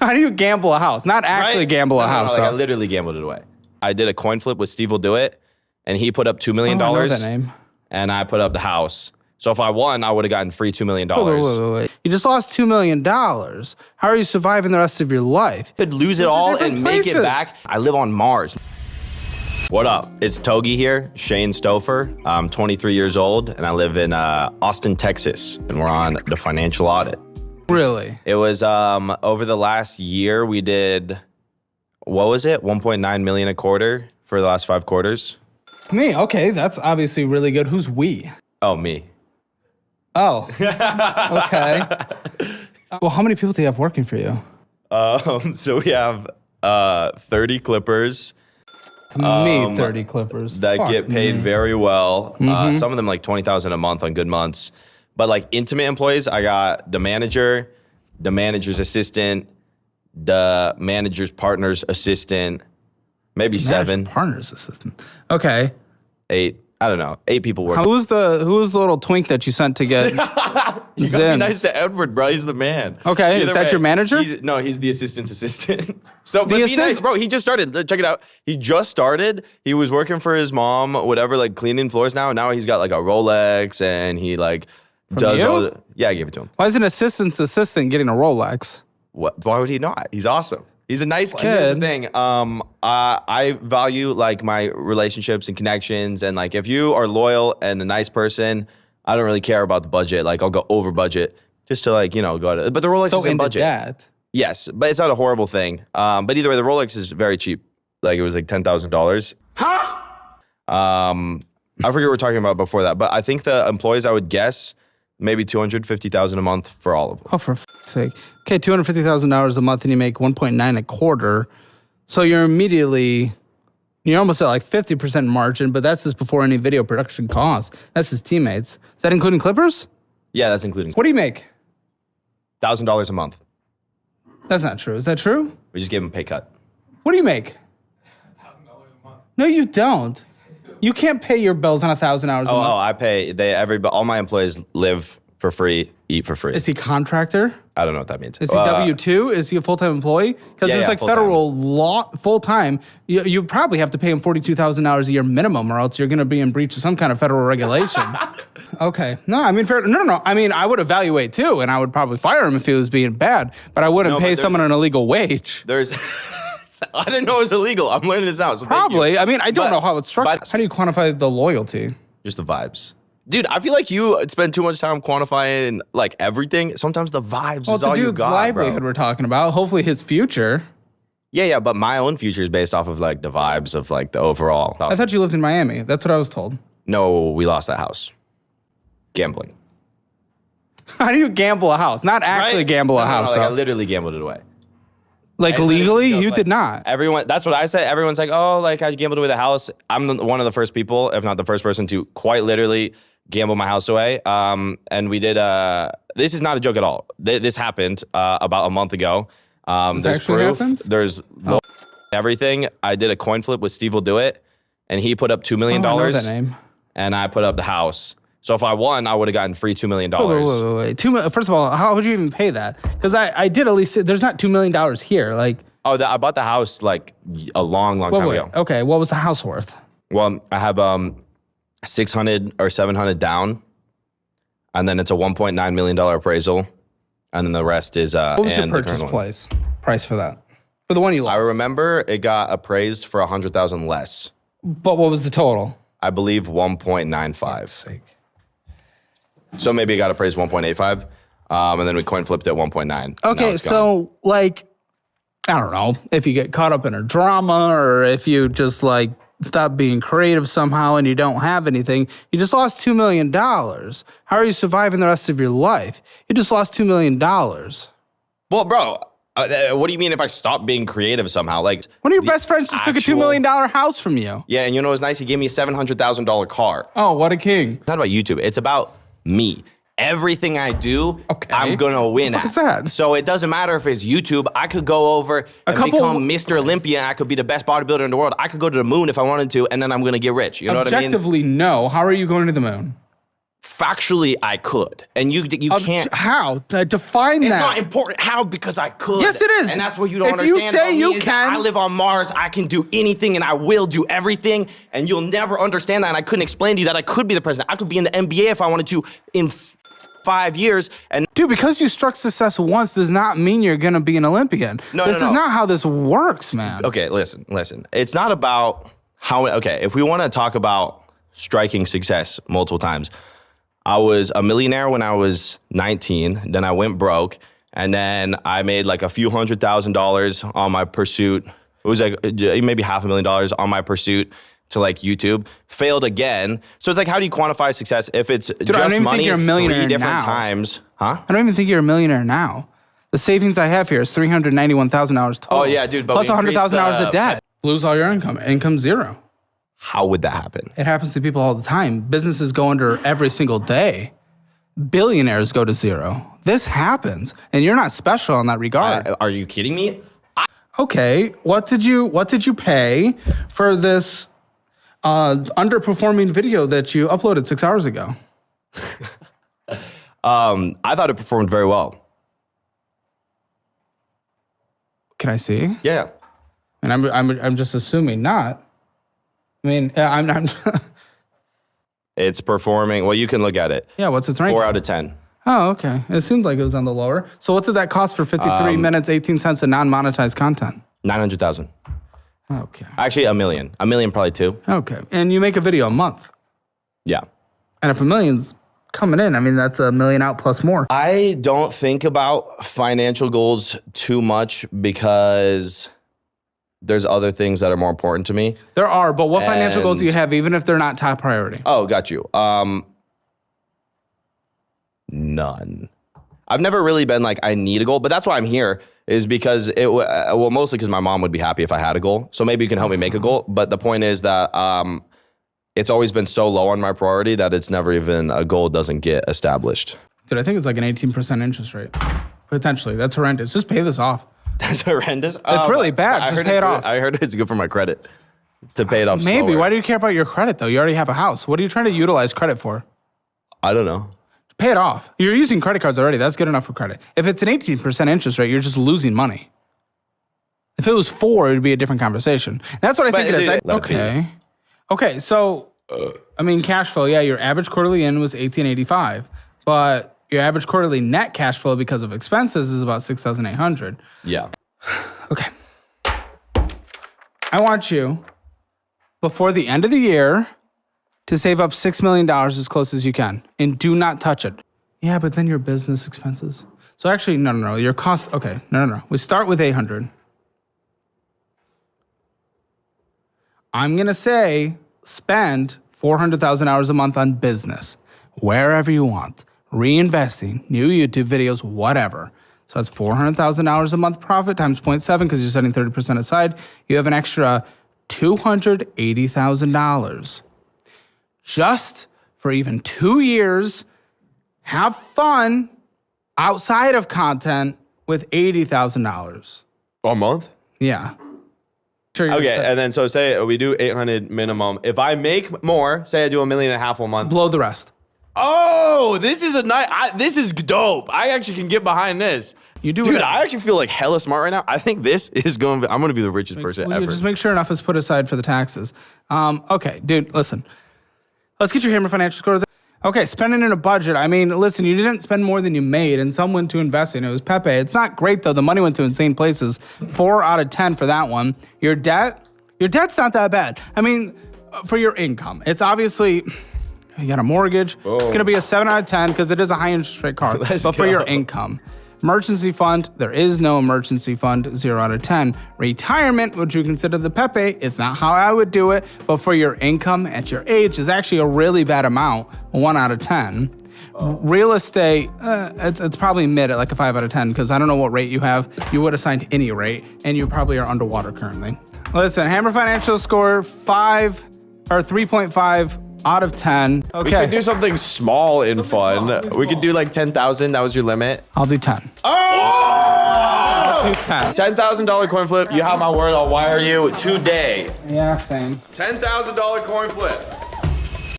How do you gamble a house? Not actually gamble a house. Like I literally gambled it away. I did a coin flip with Steve Will Do It, and he put up $2 million. I know that name. And I put up the house. So if I won, I would have gotten free $2 million. Wait. You just lost $2 million. How are you surviving the rest of your life? Could lose it all and make it back. I live on Mars. What up? It's Togei here, Shane Stouffer. I'm 23 years old, and I live in Austin, Texas, and we're on the Financial Audit. Really? It was over the last year, we did, what was it? 1.9 million a quarter for the last 5 quarters. Me? Okay, that's obviously really good. Who's we? Oh, me. Oh, okay. Well, how many people do you have working for you? So we have 30 clippers. 30 clippers. That get paid very well. Some of them like $20,000 a month on good months. But like intimate employees, I got the manager, the manager's assistant, the manager's partner's assistant, maybe 7. Partner's assistant. Okay. 8. I don't know. 8 people working. Who was the little twink that you sent to get You gotta be nice to Edward, bro. He's the man. Okay, is that your manager? He's the assistant's assistant. So, but be nice, bro. He just started. Check it out. He just started. He was working for his mom, whatever, like cleaning floors now. Now he's got like a Rolex, and he like does all the, yeah, I gave it to him. Why is an assistant's assistant getting a Rolex? What? Why would he not? He's awesome. He's a nice kid. Here's the thing. I value like my relationships and connections, and like if you are loyal and a nice person, I don't really care about the budget. Like I'll go over budget just to like go to. But the Rolex is in budget. That. Yes, but it's not a horrible thing. But either way, the Rolex is very cheap. Like it was like $10,000. Huh? I forget what we were talking about before that, but I think the employees, I would guess maybe $250,000 a month for all of them. Oh, for f***'s sake. Okay, $250,000 a month and you make 1.9 a quarter. So you're almost at like 50% margin, but that's just before any video production costs. That's his teammates. Is that including clippers? Yeah, that's including. What do you make? $1,000 a month. That's not true. Is that true? We just gave him a pay cut. What do you make? $1,000 a month. No, you don't. You can't pay your bills on 1,000 hours a month. Oh, I pay. All my employees live for free, eat for free. Is he contractor? I don't know what that means. Is he W-2? Is he a full-time employee? Because there's like federal law, full-time. You probably have to pay him $42,000 a year minimum, or else you're going to be in breach of some kind of federal regulation. Okay. No, I mean, fair. No. I mean, I would evaluate too, and I would probably fire him if he was being bad, but I wouldn't pay someone an illegal wage. I didn't know it was illegal. I'm learning this out. So probably. I mean, I don't know how it's structured. How do you quantify the loyalty? Just the vibes. Dude, I feel like you spend too much time quantifying like everything. Sometimes the vibes is all you got, bro. Well, the dude's livelihood we're talking about. Hopefully his future. Yeah, but my own future is based off of like the vibes of like the overall. I thought you lived in Miami. That's what I was told. No, we lost that house. Gambling. How do you gamble a house? Not actually gamble a house. Like I literally gambled it away. Like legally? You did not. Everyone, that's what I said. Everyone's like, oh, like I gambled away the house. I'm one of the first people, if not the first person, to quite literally gamble my house away. And we did, this is not a joke at all. This happened about a month ago. There's proof. Happened? There's everything. I did a coin flip with Steve Will Do It, and he put up $2 million. I know that name. And I put up the house. So if I won, I would have gotten free $2 million. Wait. First of all, how would you even pay that? Because I did at least, there's not $2 million here. Like. Oh, I bought the house like a long time ago. Okay, what was the house worth? Well, I have 600 or 700 down, and then it's a $1.9 million appraisal, and then the rest is what was your purchase price for that? For the one you lost? I remember it got appraised for $100,000 less. But what was the total? I believe 1.95. So maybe it got appraised 1.85, and then we coin flipped at 1.9. Okay, so like, I don't know if you get caught up in a drama or if you just like stop being creative somehow and you don't have anything. You just lost $2 million. How are you surviving the rest of your life? You just lost $2 million. Well, bro, what do you mean if I stop being creative somehow? Like one of your best friends just took a $2 million house from you. Yeah, and you know what's nice? He gave me a $700,000 car. Oh, what a king. It's not about YouTube. It's about me. Everything I do, I'm gonna win at. What's that? So it doesn't matter if it's YouTube. I could go over and become Mr. Olympia. I could be the best bodybuilder in the world. I could go to the moon if I wanted to, and then I'm gonna get rich. You know what I mean? Objectively, no. How are you going to the moon? factually I could. And you can't. How? Define that. It's not important. How? Because I could. Yes, it is. And that's what you don't if understand. If you say you can. I live on Mars. I can do anything and I will do everything. And you'll never understand that. And I couldn't explain to you that I could be the president. I could be in the NBA if I wanted to in 5 years. And dude, because you struck success once does not mean you're going to be an Olympian. This is not how this works, man. Okay, listen. It's not about how, okay, if we want to talk about striking success multiple times, I was a millionaire when I was 19, then I went broke, and then I made like a few $100,000 on my pursuit. It was like maybe $500,000 on my pursuit to like YouTube. Failed again. So it's like, how do you quantify success if it's just money you're a millionaire 3 different now. Times? Huh? I don't even think you're a millionaire now. The savings I have here is $391,000 total. Oh yeah, dude. But plus $100,000 of debt. Lose all your income. Income zero. How would that happen? It happens to people all the time. Businesses go under every single day. Billionaires go to zero. This happens, and you're not special in that regard. Are you kidding me? Okay, what did you pay for this underperforming video that you uploaded 6 hours ago? I thought it performed very well. Can I see? Yeah. And I'm just assuming not. I mean, I'm It's performing. Well, you can look at it. Yeah, what's its ranking? 4 out of 10. Oh, okay. It seemed like it was on the lower. So what did that cost for 53 minutes, 18 cents of non-monetized content? 900,000. Okay. Actually, $1 million. $1 million probably too. Okay. And you make a video a month. Yeah. And if $1 million's coming in, I mean, that's $1 million out plus more. I don't think about financial goals too much because there's other things that are more important to me. There are, but what financial goals do you have, even if they're not top priority? Oh, got you. None. I've never really been like, I need a goal, but that's why I'm here, is because well, mostly because my mom would be happy if I had a goal. So maybe you can help me make a goal. But the point is that it's always been so low on my priority that it's never even, a goal doesn't get established. Dude, I think it's like an 18% interest rate. Potentially. That's horrendous. Just pay this off. That's horrendous. It's really bad. Just pay it off. I heard it's good for my credit to pay it off. Maybe. slower. Why do you care about your credit, though? You already have a house. What are you trying to utilize credit for? I don't know. Pay it off. You're using credit cards already. That's good enough for credit. If it's an 18% interest rate, you're just losing money. If it was 4, it would be a different conversation. That's what I think it is. Okay. Okay, so, I mean, cash flow, yeah, your average quarterly in was $1,885, but your average quarterly net cash flow because of expenses is about $6,800. Yeah. Okay. I want you, before the end of the year, to save up $6 million as close as you can, and do not touch it. Yeah, but then your business expenses. So actually, no. Your cost, okay, no. We start with 800. I'm going to say spend 400,000 hours a month on business, wherever you want, reinvesting, new YouTube videos, whatever. So that's 400,000 hours a month profit times 0.7 because you're setting 30% aside. You have an extra $280,000. Just for even 2 years, have fun outside of content with $80,000. A month? Yeah. Sure. Okay, and then so say we do 800 minimum. If I make more, say I do $1.5 million a month. Blow the rest. Oh, this is this is dope. I actually can get behind this. You do, dude. I actually feel like hella smart right now. I think this is going. I'm going to be the richest person ever. Just make sure enough is put aside for the taxes. Okay, dude. Listen, let's get your Hammer financial score. Okay, spending in a budget. I mean, listen, you didn't spend more than you made, and some went to investing. It was Pepe. It's not great though. The money went to insane places. 4 out of 10 for that one. Your debt's not that bad. I mean, for your income, it's obviously. You got a mortgage. Boom. It's going to be a 7 out of 10 because it is a high interest rate card. For your income. Emergency fund, there is no emergency fund, 0 out of 10. Retirement, which you consider the Pepe, it's not how I would do it, but for your income at your age is actually a really bad amount, 1 out of 10. Real estate, it's probably mid at like a 5 out of 10 because I don't know what rate you have. You would have signed any rate, and you probably are underwater currently. Listen, Hammer financial score 3.5 out of 10. Okay. We could do something small and fun. We could do like 10,000. That was your limit. I'll do 10. Oh! I'll do 10. $10,000 coin flip. You have my word. I'll wire you today. Yeah, same. $10,000 coin flip.